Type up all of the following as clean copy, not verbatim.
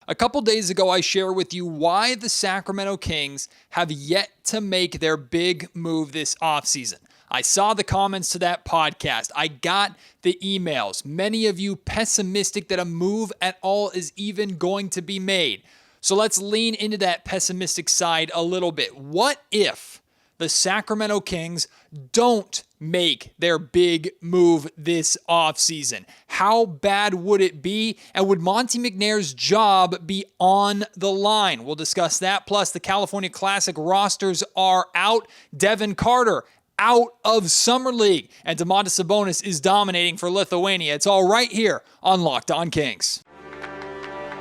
A couple days ago, I shared with you why the Sacramento Kings have yet to make their big move this offseason. I saw the comments to that podcast. I got the emails. Many of you pessimistic that a move at all is even going to be made. So let's lean into that pessimistic side a little bit. What if the Sacramento Kings don't make their big move this offseason? How bad would it be? And would Monte McNair's job be on the line? We'll discuss that. Plus, the California Classic rosters are out. Devin Carter out of Summer League. And Domantas Sabonis is dominating for Lithuania. It's all right here on Locked On Kings.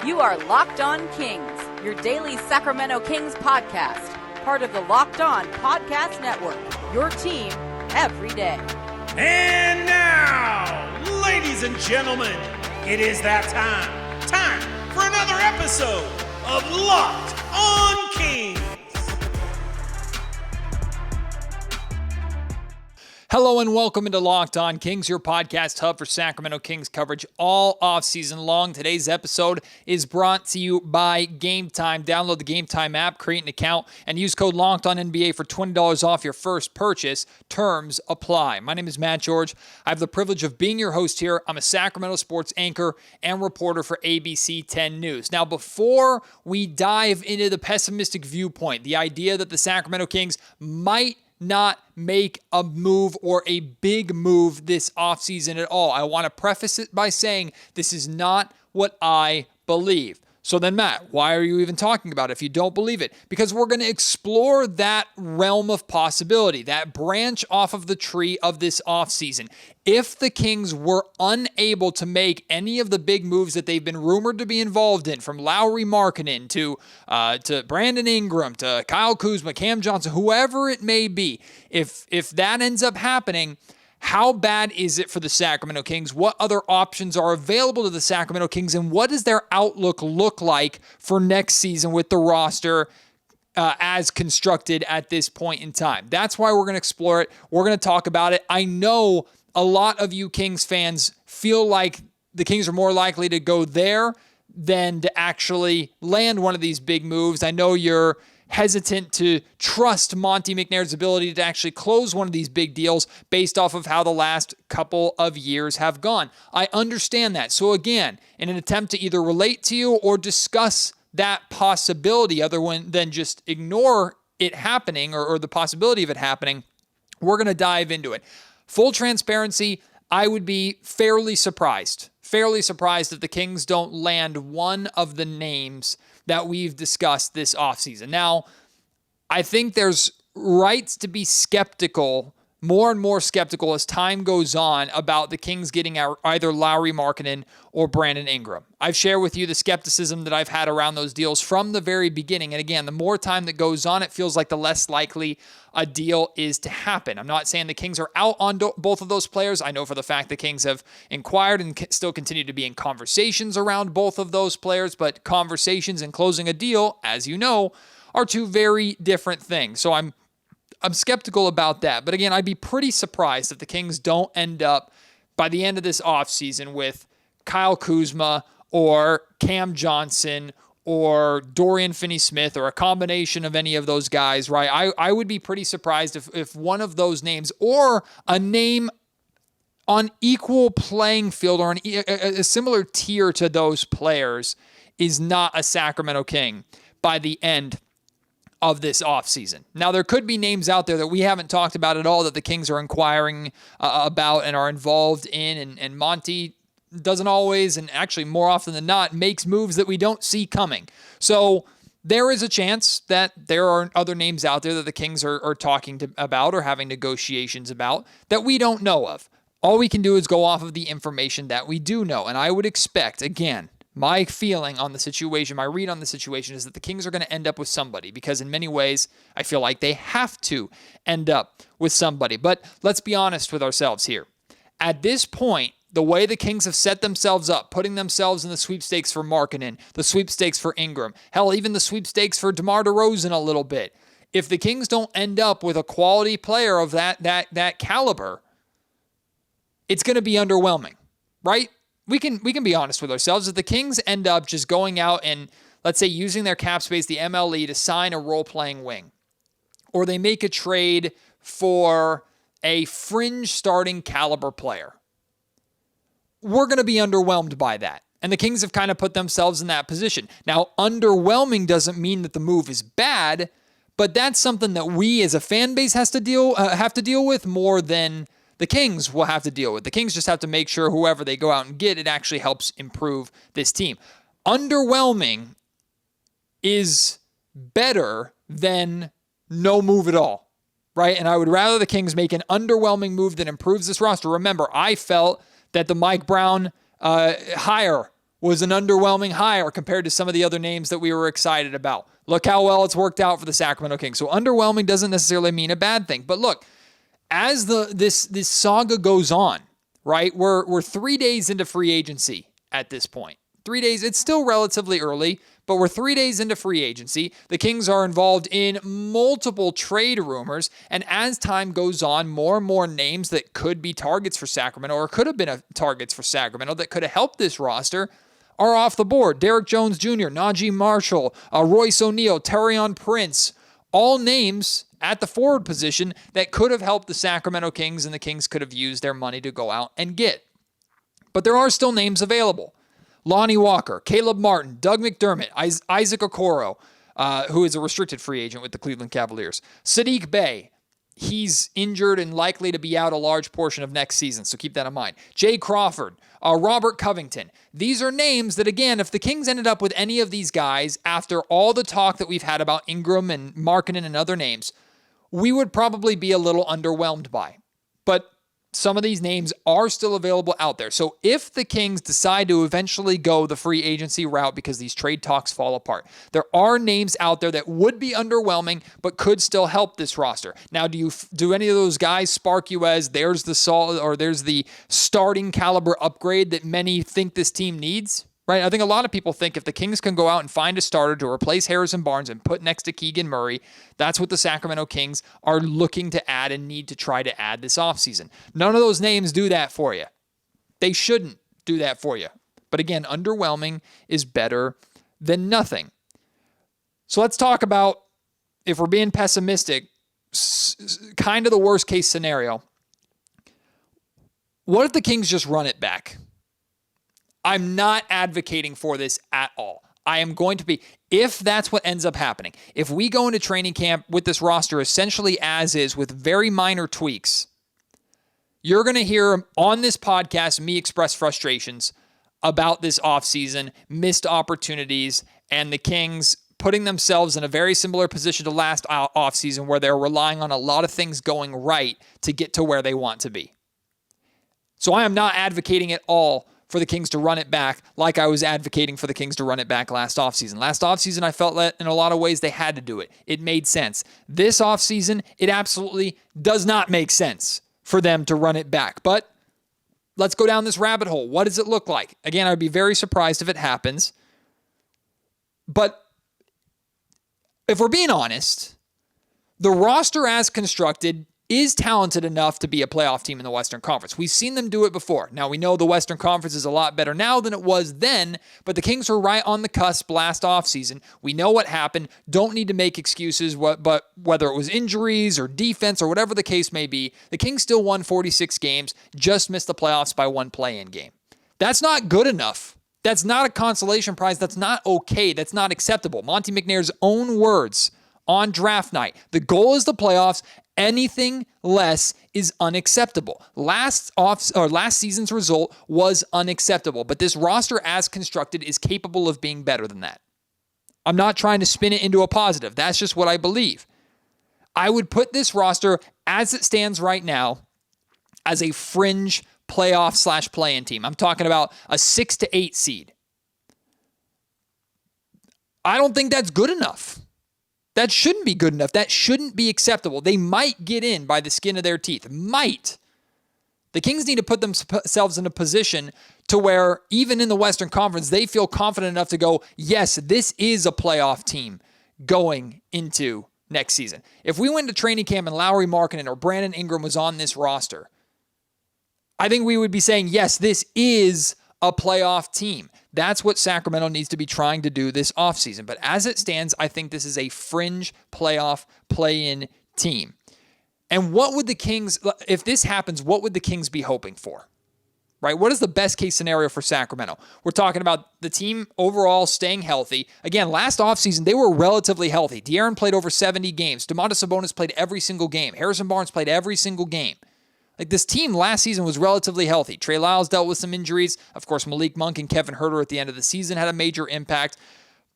You are Locked On Kings, your daily Sacramento Kings podcast. Part of the Locked On Podcast Network, your team every day. And now, ladies and gentlemen, it is that time. Time for another episode of Locked On Kings. Hello and welcome into Locked On Kings, your podcast hub for Sacramento Kings coverage all offseason long. Today's episode is brought to you by Game Time. Download the Game Time app, create an account, and use code LOCKEDONNBA for $20 off your first purchase. Terms apply. My name is Matt George. I have the privilege of being your host here. I'm a Sacramento sports anchor and reporter for ABC 10 News. Now, before we dive into the pessimistic viewpoint, the idea that the Sacramento Kings might not make a move or a big move this offseason at all, I want to preface it by saying this is not what I believe. So then, Matt, why are you even talking about it if you don't believe it? Because we're going to explore that realm of possibility, that branch off of the tree of this offseason. If the Kings were unable to make any of the big moves that they've been rumored to be involved in, from Lauri Markkanen to Brandon Ingram to Kyle Kuzma, Cam Johnson, whoever it may be, if that ends up happening, how bad is it for the Sacramento Kings? What other options are available to the Sacramento Kings? And what does their outlook look like for next season with the roster as constructed at this point in time? That's why we're going to explore it. We're going to talk about it. I know a lot of you Kings fans feel like the Kings are more likely to go there than to actually land one of these big moves. I know you're hesitant to trust Monte McNair's ability to actually close one of these big deals based off of how the last couple of years have gone. I understand that. So again, in an attempt to either relate to you or discuss that possibility other than just ignore it happening or the possibility of it happening, we're going to dive into it. Full transparency, I would be fairly surprised if the Kings don't land one of the names that we've discussed this offseason. Now, I think there's rights to be skeptical, more and more skeptical as time goes on about the Kings getting either Lauri Markkanen or Brandon Ingram. I've shared with you the skepticism that I've had around those deals from the very beginning. And again, the more time that goes on, it feels like the less likely a deal is to happen. I'm not saying the Kings are out on both of those players. I know for the fact the Kings have inquired and still continue to be in conversations around both of those players, but conversations and closing a deal, as you know, are two very different things. So I'm skeptical about that. But again, I'd be pretty surprised if the Kings don't end up by the end of this offseason with Kyle Kuzma or Cam Johnson or Dorian Finney-Smith or a combination of any of those guys, right? I would be pretty surprised if one of those names or a name on equal playing field or a similar tier to those players is not a Sacramento King by the end of this offseason. Now, there could be names out there that we haven't talked about at all that the Kings are inquiring about and are involved in, and Monty doesn't always, and actually more often than not, makes moves that we don't see coming. So there is a chance that there are other names out there that the Kings are talking about or having negotiations about that we don't know of. All we can do is go off of the information that we do know, and I would expect, again, my feeling on the situation, my read on the situation is that the Kings are going to end up with somebody because in many ways, I feel like they have to end up with somebody. But let's be honest with ourselves here. At this point, the way the Kings have set themselves up, putting themselves in the sweepstakes for Markkanen, the sweepstakes for Ingram, hell, even the sweepstakes for DeMar DeRozan a little bit. If the Kings don't end up with a quality player of that caliber, it's going to be underwhelming, right? we can be honest with ourselves. If the Kings end up just going out and, let's say, using their cap space, the MLE, to sign a role-playing wing, or they make a trade for a fringe starting caliber player, we're going to be underwhelmed by that. And the Kings have kind of put themselves in that position. Now, underwhelming doesn't mean that the move is bad, but that's something that we as a fan base have to deal with more than the Kings will have to deal with. The Kings just have to make sure whoever they go out and get, it actually helps improve this team. Underwhelming is better than no move at all, right? And I would rather the Kings make an underwhelming move that improves this roster. Remember, I felt that the Mike Brown hire was an underwhelming hire compared to some of the other names that we were excited about. Look how well it's worked out for the Sacramento Kings. So underwhelming doesn't necessarily mean a bad thing. But look, as this saga goes on, right? We're 3 days into free agency at this point. 3 days, it's still relatively early, but we're 3 days into free agency. The Kings are involved in multiple trade rumors, and as time goes on, more and more names that could be targets for Sacramento, or could have been targets for Sacramento that could have helped this roster, are off the board. Derek Jones Jr., Najee Marshall, Royce O'Neal, Taurean Prince, all names at the forward position that could have helped the Sacramento Kings, and the Kings could have used their money to go out and get. But there are still names available. Lonnie Walker, Caleb Martin, Doug McDermott, Isaac Okoro, who is a restricted free agent with the Cleveland Cavaliers. Sadiq Bey, he's injured and likely to be out a large portion of next season, so keep that in mind. Jay Crawford, Robert Covington. These are names that, again, if the Kings ended up with any of these guys after all the talk that we've had about Ingram and Markkanen and other names, we would probably be a little underwhelmed by. But some of these names are still available out there. So if the Kings decide to eventually go the free agency route because these trade talks fall apart, there are names out there that would be underwhelming but could still help this roster. Now, do any of those guys spark you as there's the starting caliber upgrade that many think this team needs? Right? I think a lot of people think if the Kings can go out and find a starter to replace Harrison Barnes and put next to Keegan Murray, that's what the Sacramento Kings are looking to add and need to try to add this offseason. None of those names do that for you. They shouldn't do that for you. But again, underwhelming is better than nothing. So let's talk about, if we're being pessimistic, kind of the worst case scenario. What if the Kings just run it back? I'm not advocating for this at all. I am going to be, if that's what ends up happening, if we go into training camp with this roster essentially as is with very minor tweaks, you're going to hear on this podcast me express frustrations about this offseason, missed opportunities, and the Kings putting themselves in a very similar position to last offseason where they're relying on a lot of things going right to get to where they want to be. So I am not advocating at all for the Kings to run it back like I was advocating for the Kings to run it back last offseason. Last offseason, I felt that in a lot of ways they had to do it. It made sense. This offseason, it absolutely does not make sense for them to run it back. But let's go down this rabbit hole. What does it look like? Again, I'd be very surprised if it happens. But if we're being honest, the roster as constructed is talented enough to be a playoff team in the Western Conference. We've seen them do it before. Now, we know the Western Conference is a lot better now than it was then, but the Kings were right on the cusp last offseason. We know what happened. Don't need to make excuses, but whether it was injuries or defense or whatever the case may be, the Kings still won 46 games, just missed the playoffs by one play-in game. That's not good enough. That's not a consolation prize. That's not okay. That's not acceptable. Monte McNair's own words on draft night. The goal is the playoffs. Anything less is unacceptable. Last season's result was unacceptable, but this roster as constructed is capable of being better than that. I'm not trying to spin it into a positive. That's just what I believe. I would put this roster as it stands right now as a fringe playoff / play-in team. I'm talking about a 6 to 8 seed. I don't think that's good enough. That shouldn't be good enough. That shouldn't be acceptable. They might get in by the skin of their teeth. Might. The Kings need to put themselves in a position to where, even in the Western Conference, they feel confident enough to go, yes, this is a playoff team going into next season. If we went to training camp and Lauri Markkanen or Brandon Ingram was on this roster, I think we would be saying, yes, this is a playoff team. That's what Sacramento needs to be trying to do this offseason. But as it stands, I think this is a fringe playoff play-in team. And what would the Kings, if this happens, what would the Kings be hoping for? Right? What is the best case scenario for Sacramento? We're talking about the team overall staying healthy. Again, last offseason, they were relatively healthy. De'Aaron played over 70 games. Domantas Sabonis played every single game. Harrison Barnes played every single game. Like, this team last season was relatively healthy. Trey Lyles dealt with some injuries. Of course, Malik Monk and Kevin Huerter at the end of the season had a major impact.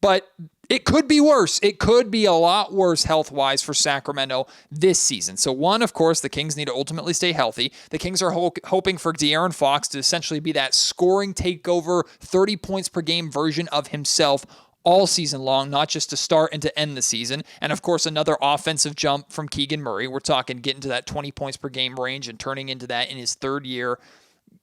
But it could be worse. It could be a lot worse health-wise for Sacramento this season. So one, of course, the Kings need to ultimately stay healthy. The Kings are hoping for De'Aaron Fox to essentially be that scoring takeover, 30 points per game version of himself all season long, not just to start and to end the season. And of course, another offensive jump from Keegan Murray. We're talking getting to that 20 points per game range and turning into that in his third year.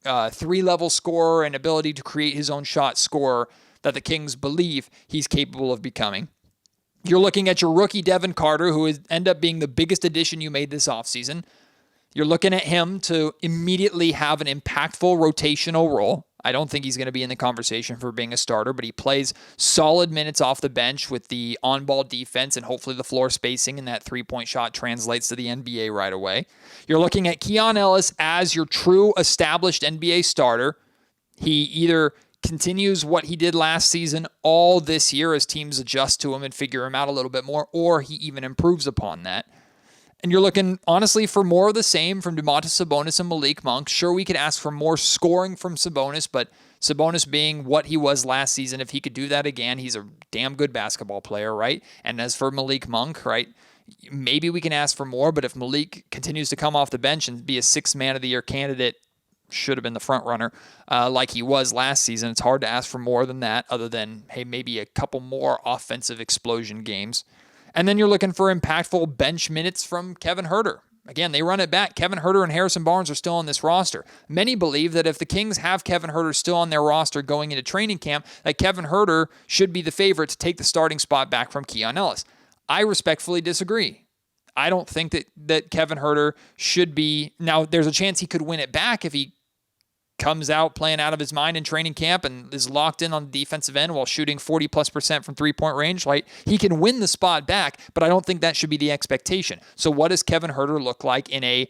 3-level scorer and ability to create his own shot scorer that the Kings believe he's capable of becoming. You're looking at your rookie Devin Carter, who is end up being the biggest addition you made this offseason. You're looking at him to immediately have an impactful rotational role. I don't think he's going to be in the conversation for being a starter, but he plays solid minutes off the bench with the on-ball defense and hopefully the floor spacing, and that three-point shot translates to the NBA right away. You're looking at Keon Ellis as your true established NBA starter. He either continues what he did last season all this year as teams adjust to him and figure him out a little bit more, or he even improves upon that. And you're looking, honestly, for more of the same from Domantas Sabonis and Malik Monk. Sure, we could ask for more scoring from Sabonis, but Sabonis being what he was last season, if he could do that again, he's a damn good basketball player, right? And as for Malik Monk, right, maybe we can ask for more, but if Malik continues to come off the bench and be a sixth man of the year candidate, should have been the front runner like he was last season, it's hard to ask for more than that, other than, hey, maybe a couple more offensive explosion games. And then you're looking for impactful bench minutes from Kevin Huerter. Again, they run it back. Kevin Huerter and Harrison Barnes are still on this roster. Many believe that if the Kings have Kevin Huerter still on their roster going into training camp, that Kevin Huerter should be the favorite to take the starting spot back from Keon Ellis. I respectfully disagree. I don't think that Kevin Huerter should be... Now, there's a chance he could win it back if he comes out playing out of his mind in training camp and is locked in on the defensive end while shooting 40+% from three-point range. Like, he can win the spot back, but I don't think that should be the expectation. So what does Kevin Huerter look like in a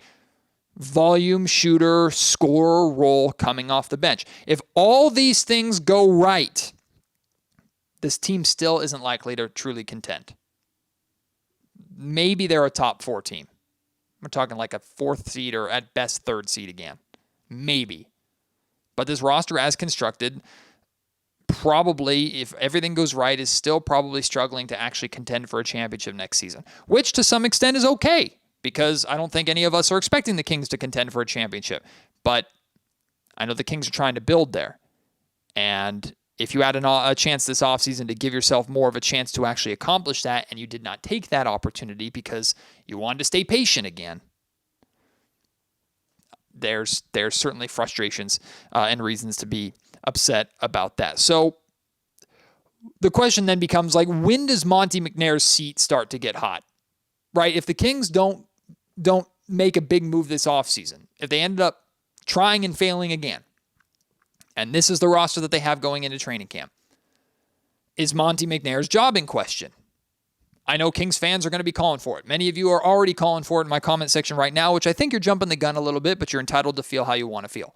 volume shooter, scorer role coming off the bench? If all these things go right, this team still isn't likely to truly contend. Maybe they're a top 4 team. We're talking like a 4th seed or at best 3rd seed again. Maybe. But this roster as constructed, probably, if everything goes right, is still probably struggling to actually contend for a championship next season, which to some extent is okay, because I don't think any of us are expecting the Kings to contend for a championship. But I know the Kings are trying to build there. And if you had a chance this offseason to give yourself more of a chance to actually accomplish that, and you did not take that opportunity because you wanted to stay patient again, there's certainly frustrations and reasons to be upset about that. So the question then becomes, like, when does Monte McNair's seat start to get hot? Right? If the Kings don't make a big move this offseason, if they ended up trying and failing again, and this is the roster that they have going into training camp, is Monte McNair's job in question? I know Kings fans are going to be calling for it. Many of you are already calling for it in my comment section right now, which I think you're jumping the gun a little bit, but you're entitled to feel how you want to feel.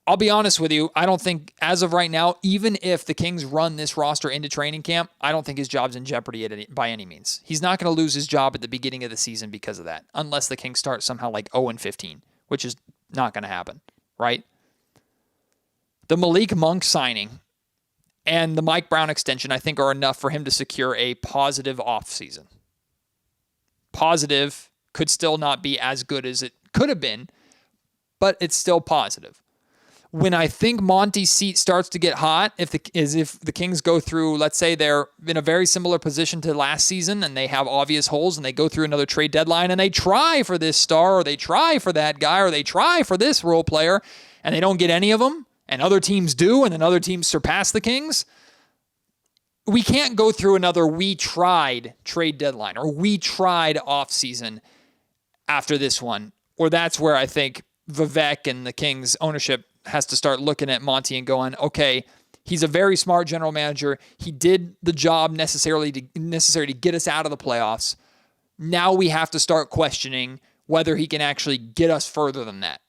I'll be honest with you, I don't think, as of right now, even if the Kings run this roster into training camp, I don't think his job's in jeopardy by any means. He's not going to lose his job at the beginning of the season because of that, unless the Kings start somehow like 0-15, which is not going to happen, right? The Malik Monk signing and the Mike Brown extension, I think, are enough for him to secure a positive offseason. Positive could still not be as good as it could have been, but it's still positive. When I think Monty's seat starts to get hot, if the Kings go through, let's say they're in a very similar position to last season and they have obvious holes and they go through another trade deadline and they try for this star or they try for that guy or they try for this role player and they don't get any of them, and other teams do, and then other teams surpass the Kings, we can't go through another we tried trade deadline or we tried offseason after this one, or that's where I think Vivek and the Kings ownership has to start looking at Monte and going, okay, he's a very smart general manager. He did the job necessary to get us out of the playoffs. Now we have to start questioning whether he can actually get us further than that.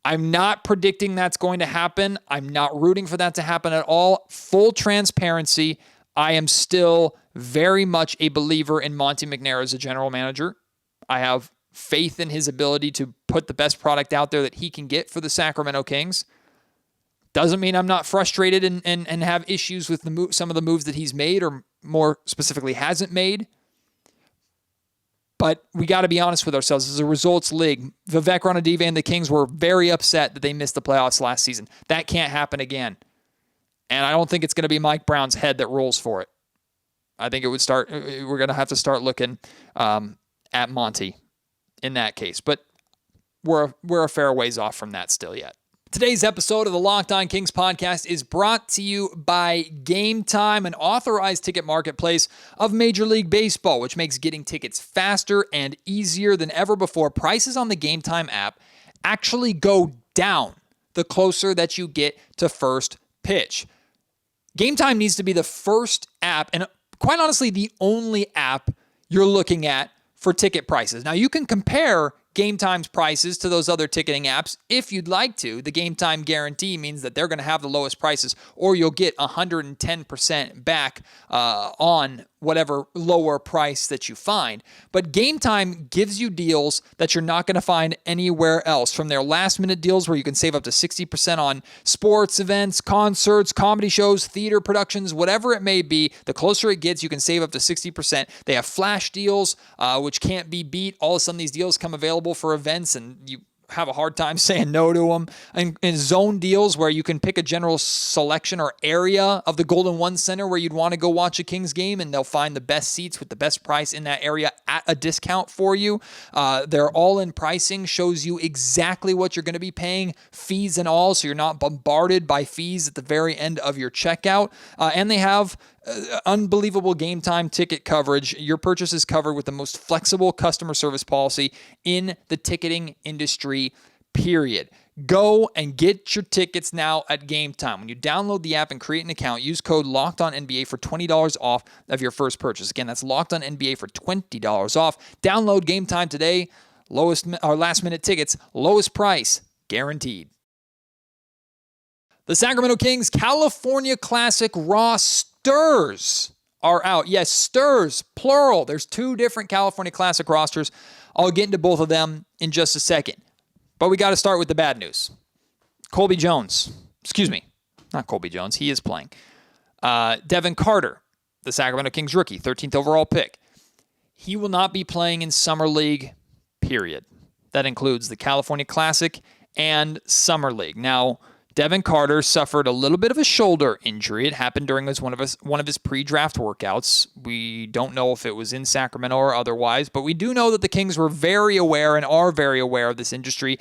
I'm not predicting that's going to happen. I'm not rooting for that to happen at all. Full transparency, I am still very much a believer in Monte McNair as a general manager. I have faith in his ability to put the best product out there that he can get for the Sacramento Kings. Doesn't mean I'm not frustrated and have issues with some of the moves that he's made, or more specifically hasn't made. But we got to be honest with ourselves. This is a results league. Vivek Ranadive and the Kings were very upset that they missed the playoffs last season. That can't happen again. And I don't think it's going to be Mike Brown's head that rolls for it. I think we're going to have to start looking at Monte in that case. But we're a fair ways off from that still yet. Today's episode of the Locked On Kings podcast is brought to you by Game Time, an authorized ticket marketplace of Major League Baseball, which makes getting tickets faster and easier than ever before. Prices on the Game Time app actually go down the closer that you get to first pitch. Game Time needs to be the first app, and quite honestly, the only app you're looking at for ticket prices. Now, you can compare Game Time's prices to those other ticketing apps if you'd like to. The Game Time guarantee means that they're going to have the lowest prices, or you'll get 110% back on whatever lower price that you find. But Game Time gives you deals that you're not going to find anywhere else. From their last-minute deals where you can save up to 60% on sports events, concerts, comedy shows, theater productions, whatever it may be. The closer it gets, you can save up to 60%. They have flash deals, which can't be beat. All of a sudden, these deals come available for events, and you have a hard time saying no to them. And zone deals where you can pick a general selection or area of the Golden One Center where you'd want to go watch a Kings game, and they'll find the best seats with the best price in that area at a discount for you. Their all-in pricing shows you exactly what you're going to be paying, fees and all, so you're not bombarded by fees at the very end of your checkout. And they have unbelievable Game Time ticket coverage. Your purchase is covered with the most flexible customer service policy in the ticketing industry, period. Go and get your tickets now at Game Time. When you download the app and create an account, use code LOCKEDONNBA for $20 off of your first purchase. Again, that's LOCKEDONNBA for $20 off. Download Game Time today. Last minute tickets, lowest price guaranteed. The Sacramento Kings California Classic rosters are out. Yes, sters, plural. There's two different California Classic rosters. I'll get into both of them in just a second. But we got to start with the bad news. Colby Jones. Excuse me. Not Colby Jones. He is playing. Devin Carter, the Sacramento Kings rookie, 13th overall pick. He will not be playing in Summer League, period. That includes the California Classic and Summer League. Now, Devin Carter suffered a little bit of a shoulder injury. It happened during one of his pre-draft workouts. We don't know if it was in Sacramento or otherwise, but we do know that the Kings were very aware and are very aware of this injury.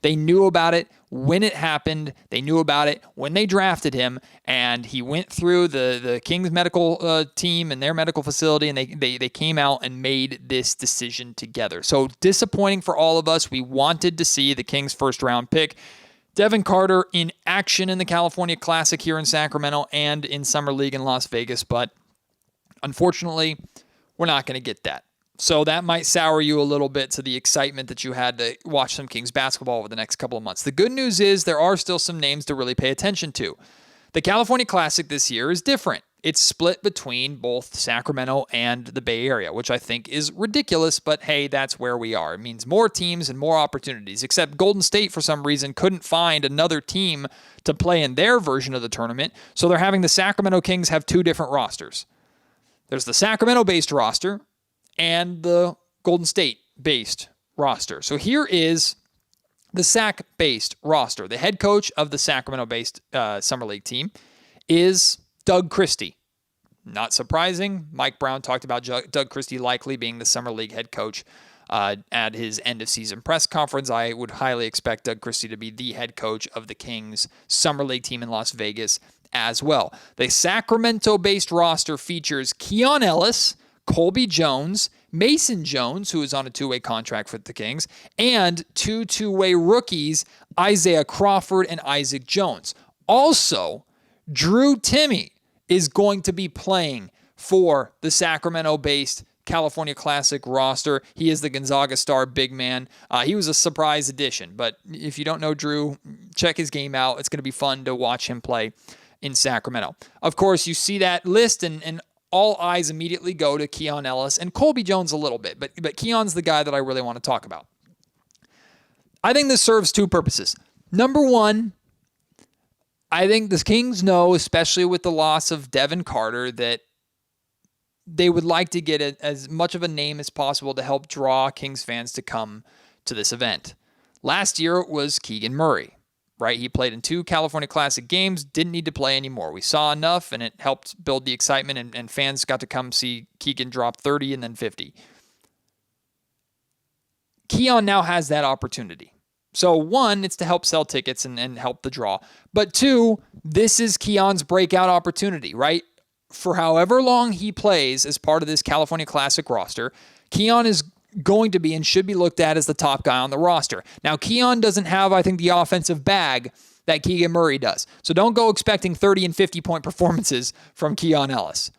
They knew about it when it happened. They knew about it when they drafted him, and he went through the Kings medical team and their medical facility, and they came out and made this decision together. So disappointing for all of us. We wanted to see the Kings first-round pick Devin Carter in action in the California Classic here in Sacramento and in Summer League in Las Vegas, but unfortunately, we're not going to get that. So that might sour you a little bit to the excitement that you had to watch some Kings basketball over the next couple of months. The good news is there are still some names to really pay attention to. The California Classic this year is different. It's split between both Sacramento and the Bay Area, which I think is ridiculous, but hey, that's where we are. It means more teams and more opportunities, except Golden State, for some reason, couldn't find another team to play in their version of the tournament, so they're having the Sacramento Kings have two different rosters. There's the Sacramento-based roster and the Golden State-based roster. So here is the Sac-based roster. The head coach of the Sacramento-based Summer League team is Doug Christie. Not surprising. Mike Brown talked about Doug Christie likely being the Summer League head coach at his end-of-season press conference. I would highly expect Doug Christie to be the head coach of the Kings Summer League team in Las Vegas as well. The Sacramento-based roster features Keon Ellis, Colby Jones, Mason Jones, who is on a two-way contract for the Kings, and two two-way rookies, Isaiah Crawford and Isaac Jones. Also, Drew Timme is going to be playing for the Sacramento-based California Classic roster. He is the Gonzaga star big man. He was a surprise addition, but if you don't know Drew, check his game out. It's going to be fun to watch him play in Sacramento. Of course, you see that list, and all eyes immediately go to Keon Ellis and Colby Jones a little bit, but Keon's the guy that I really want to talk about. I think this serves two purposes. Number one, I think the Kings know, especially with the loss of Devin Carter, that they would like to get as much of a name as possible to help draw Kings fans to come to this event. Last year it was Keegan Murray, right? He played in 2 California Classic games, didn't need to play anymore. We saw enough, and it helped build the excitement, and fans got to come see Keegan drop 30 and then 50. Keon now has that opportunity. So one, it's to help sell tickets and help the draw. But two, this is Keon's breakout opportunity, right? For however long he plays as part of this California Classic roster, Keon is going to be and should be looked at as the top guy on the roster. Now, Keon doesn't have, I think, the offensive bag that Keegan Murray does. So don't go expecting 30 and 50-point performances from Keon Ellis.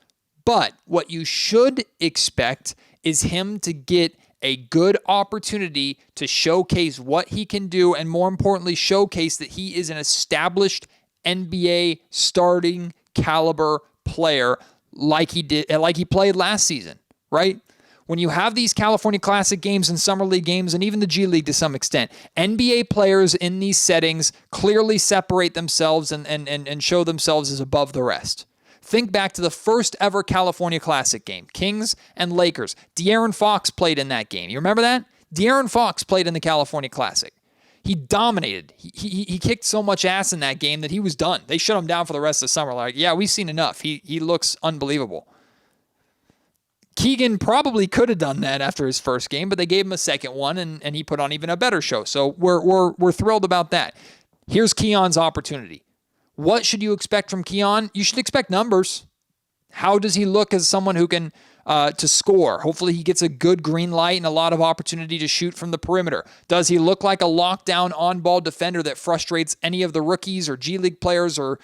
But what you should expect is him to get a good opportunity to showcase what he can do, and more importantly, showcase that he is an established NBA starting caliber player like he played last season, right? When you have these California Classic games and Summer League games and even the G League to some extent, NBA players in these settings clearly separate themselves and show themselves as above the rest. Think back to the first ever California Classic game, Kings and Lakers. De'Aaron Fox played in that game. You remember that? De'Aaron Fox played in the California Classic. He dominated. He kicked so much ass in that game that he was done. They shut him down for the rest of the summer. Like, yeah, we've seen enough. He looks unbelievable. Keegan probably could have done that after his first game, but they gave him a second one, and he put on even a better show. So we're thrilled about that. Here's Keon's opportunity. What should you expect from Keon? You should expect numbers. How does he look as someone who can to score? Hopefully he gets a good green light and a lot of opportunity to shoot from the perimeter. Does he look like a lockdown on-ball defender that frustrates any of the rookies or G League players or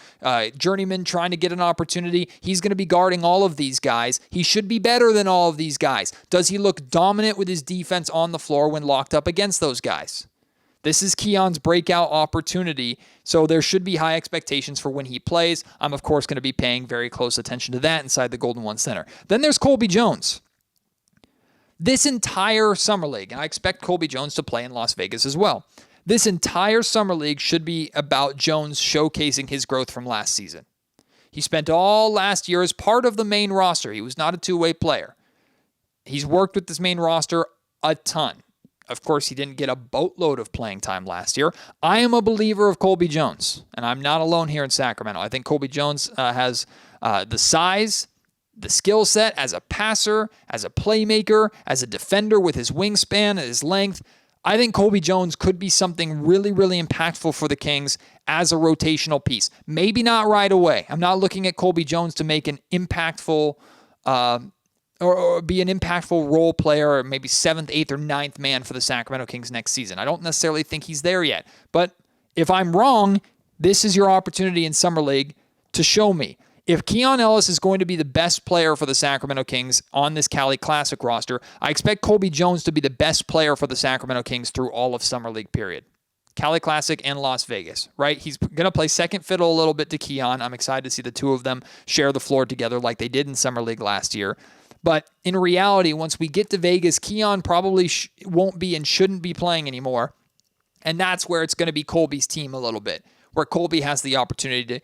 journeymen trying to get an opportunity? He's going to be guarding all of these guys. He should be better than all of these guys. Does he look dominant with his defense on the floor when locked up against those guys? This is Keon's breakout opportunity, so there should be high expectations for when he plays. I'm, of course, going to be paying very close attention to that inside the Golden One Center. Then there's Colby Jones. This entire Summer League, and I expect Colby Jones to play in Las Vegas as well, this entire Summer League should be about Jones showcasing his growth from last season. He spent all last year as part of the main roster. He was not a two-way player. He's worked with this main roster a ton. Of course, he didn't get a boatload of playing time last year. I am a believer of Colby Jones, and I'm not alone here in Sacramento. I think Colby Jones has the size, the skill set as a passer, as a playmaker, as a defender with his wingspan, his length. I think Colby Jones could be something really, really impactful for the Kings as a rotational piece. Maybe not right away. I'm not looking at Colby Jones to make an impactful or be an impactful role player, or maybe 7th, 8th, or 9th man for the Sacramento Kings next season. I don't necessarily think he's there yet. But if I'm wrong, this is your opportunity in Summer League to show me. If Keon Ellis is going to be the best player for the Sacramento Kings on this Cali Classic roster, I expect Colby Jones to be the best player for the Sacramento Kings through all of Summer League period. Cali Classic and Las Vegas, right? He's going to play second fiddle a little bit to Keon. I'm excited to see the two of them share the floor together like they did in Summer League last year. But in reality, once we get to Vegas, Keon probably won't be and shouldn't be playing anymore. And that's where it's going to be Colby's team a little bit, where Colby has the opportunity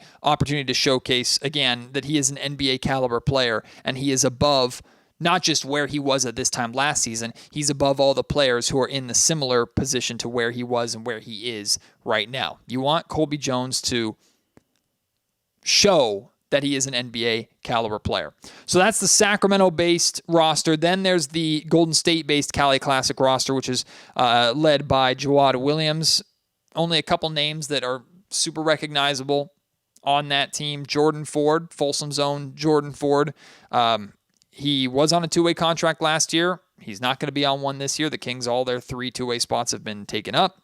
to showcase, again, that he is an NBA caliber player and he is above not just where he was at this time last season, he's above all the players who are in the similar position to where he was and where he is right now. You want Colby Jones to show that he is an NBA caliber player. So that's the Sacramento-based roster. Then there's the Golden State-based Cali Classic roster, which is led by Jawad Williams. Only a couple names that are super recognizable on that team. Jordan Ford, Folsom's own Jordan Ford. He was on a two-way contract last year. He's not going to be on one this year. The Kings, all their 3 two-way spots have been taken up.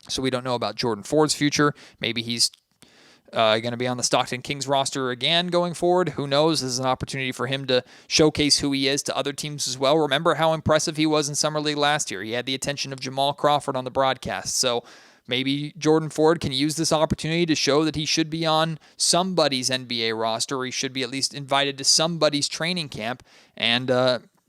So we don't know about Jordan Ford's future. Maybe he's going to be on the Stockton Kings roster again going forward. Who knows? This is an opportunity for him to showcase who he is to other teams as well. Remember how impressive he was in Summer League last year. He had the attention of Jamal Crawford on the broadcast. So maybe Jordan Ford can use this opportunity to show that he should be on somebody's NBA roster, or he should be at least invited to somebody's training camp, and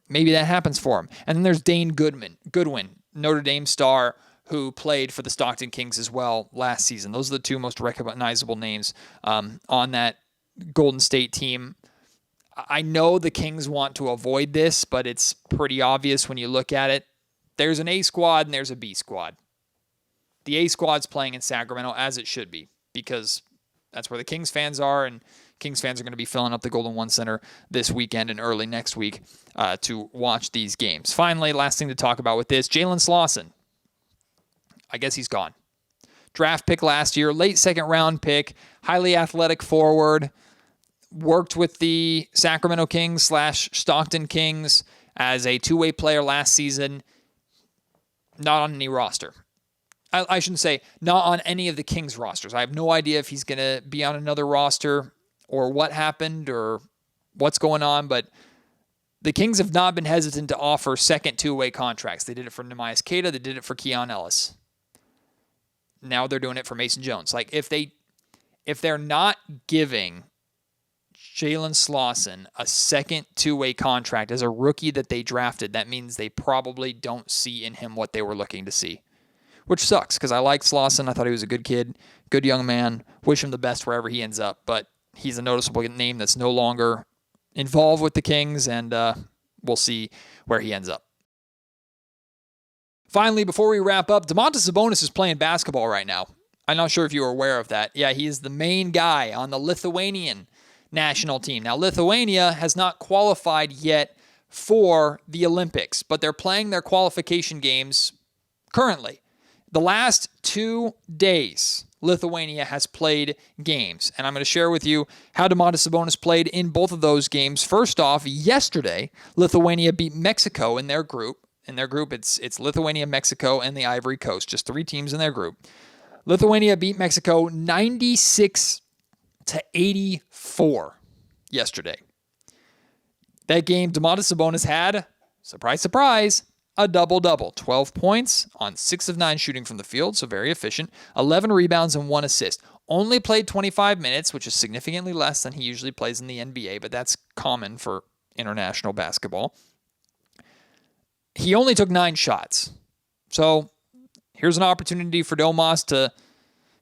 maybe that happens for him. And then there's Dane Goodwin, Notre Dame star, who played for the Stockton Kings as well last season. Those are the 2 most recognizable names on that Golden State team. I know the Kings want to avoid this, but it's pretty obvious when you look at it. There's an A squad and there's a B squad. The A squad's playing in Sacramento, as it should be, because that's where the Kings fans are, and Kings fans are going to be filling up the Golden One Center this weekend and early next week to watch these games. Finally, last thing to talk about with this, Jalen Slauson. I guess he's gone. Draft pick last year, late second round pick, highly athletic forward, worked with the Sacramento Kings / Stockton Kings as a 2-way player last season, not on any roster. I shouldn't say not on any of the Kings rosters. I have no idea if he's going to be on another roster or what happened or what's going on, but the Kings have not been hesitant to offer second 2-way contracts. They did it for Nehemiah Queta. They did it for Keon Ellis. Now they're doing it for Mason Jones. Like, if they're not giving Jalen Slauson a second 2-way contract as a rookie that they drafted, that means they probably don't see in him what they were looking to see, which sucks because I liked Slauson. I thought he was a good kid, good young man. Wish him the best wherever he ends up, but he's a noticeable name that's no longer involved with the Kings, and we'll see where he ends up. Finally, before we wrap up, Domantas Sabonis is playing basketball right now. I'm not sure if you were aware of that. Yeah, he is the main guy on the Lithuanian national team. Now, Lithuania has not qualified yet for the Olympics, but they're playing their qualification games currently. The last 2 days, Lithuania has played games, and I'm going to share with you how Domantas Sabonis played in both of those games. First off, yesterday, Lithuania beat Mexico in their group. In their group, it's Lithuania, Mexico, and the Ivory Coast. Just 3 teams in their group. Lithuania beat Mexico 96-84 yesterday. That game, Domantas Sabonis had, surprise, surprise, a double-double. 12 points on 6 of 9 shooting from the field, so very efficient. 11 rebounds and 1 assist. Only played 25 minutes, which is significantly less than he usually plays in the NBA, but that's common for international basketball. He only took 9 shots. So here's an opportunity for Domas to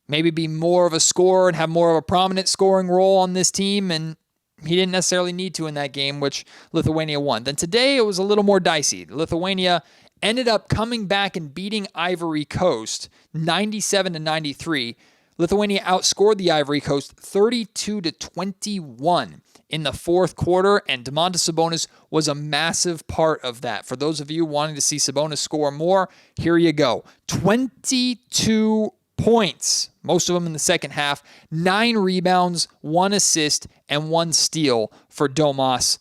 maybe be more of a scorer and have more of a prominent scoring role on this team, and he didn't necessarily need to in that game, which Lithuania won. Then today it was a little more dicey. Lithuania ended up coming back and beating Ivory Coast 97-93. Lithuania outscored the Ivory Coast 32-21 in the fourth quarter, and Domantas Sabonis was a massive part of that. For those of you wanting to see Sabonis score more, here you go. 22 points, most of them in the second half, 9 rebounds, 1 assist, and 1 steal for Domas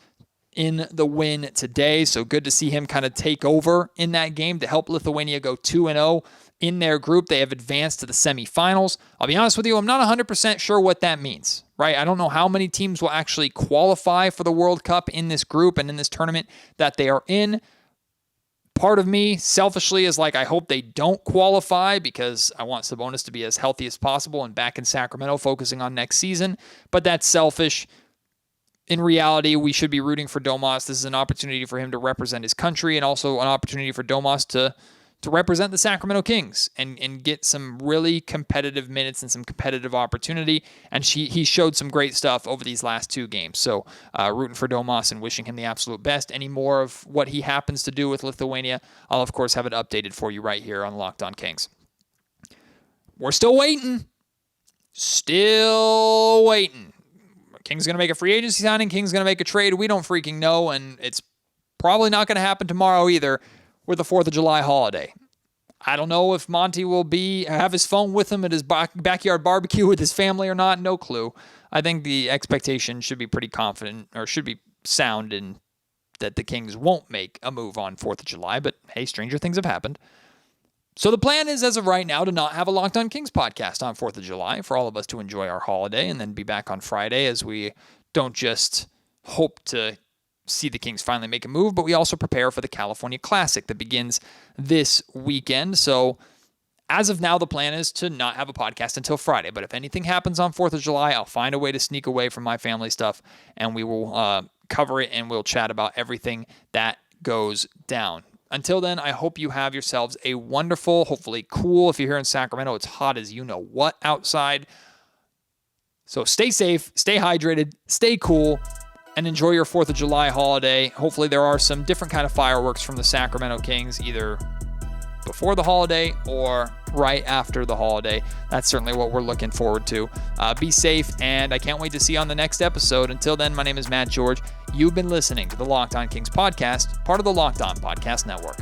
in the win today. So good to see him kind of take over in that game to help Lithuania go 2-0 in their group. They have advanced to the semifinals. I'll be honest with you, I'm not 100% sure what that means, right? I don't know how many teams will actually qualify for the World Cup in this group and in this tournament that they are in. Part of me, selfishly, is like, I hope they don't qualify because I want Sabonis to be as healthy as possible and back in Sacramento focusing on next season. But that's selfish. In reality, we should be rooting for Domas. This is an opportunity for him to represent his country and also an opportunity for Domas to represent the Sacramento Kings and get some really competitive minutes and some competitive opportunity. And he showed some great stuff over these last 2 games. So rooting for Domas and wishing him the absolute best. Any more of what he happens to do with Lithuania, I'll, of course, have it updated for you right here on Locked On Kings. We're still waiting. Still waiting. Kings going to make a free agency signing. Kings going to make a trade. We don't freaking know, and it's probably not going to happen tomorrow either with the 4th of July holiday. I don't know if Monty will have his phone with him at his backyard barbecue with his family or not. No clue. I think the expectation should be pretty confident, or should be sound, in that the Kings won't make a move on 4th of July, but hey, stranger things have happened. So the plan is, as of right now, to not have a Locked On Kings podcast on 4th of July for all of us to enjoy our holiday and then be back on Friday, as we don't just hope to see the Kings finally make a move, but we also prepare for the California Classic that begins this weekend. So as of now, the plan is to not have a podcast until Friday. But if anything happens on 4th of July, I'll find a way to sneak away from my family stuff, and we will cover it, and we'll chat about everything that goes down. Until then, I hope you have yourselves a wonderful, hopefully cool. If you're here in Sacramento, it's hot as you know what outside. So stay safe, stay hydrated, stay cool, and enjoy your 4th of July holiday. Hopefully there are some different kind of fireworks from the Sacramento Kings, either before the holiday or right after the holiday. That's certainly what we're looking forward to. Be safe, and I can't wait to see you on the next episode. Until then, my name is Matt George. You've been listening to the Locked On Kings podcast, part of the Locked On Podcast Network.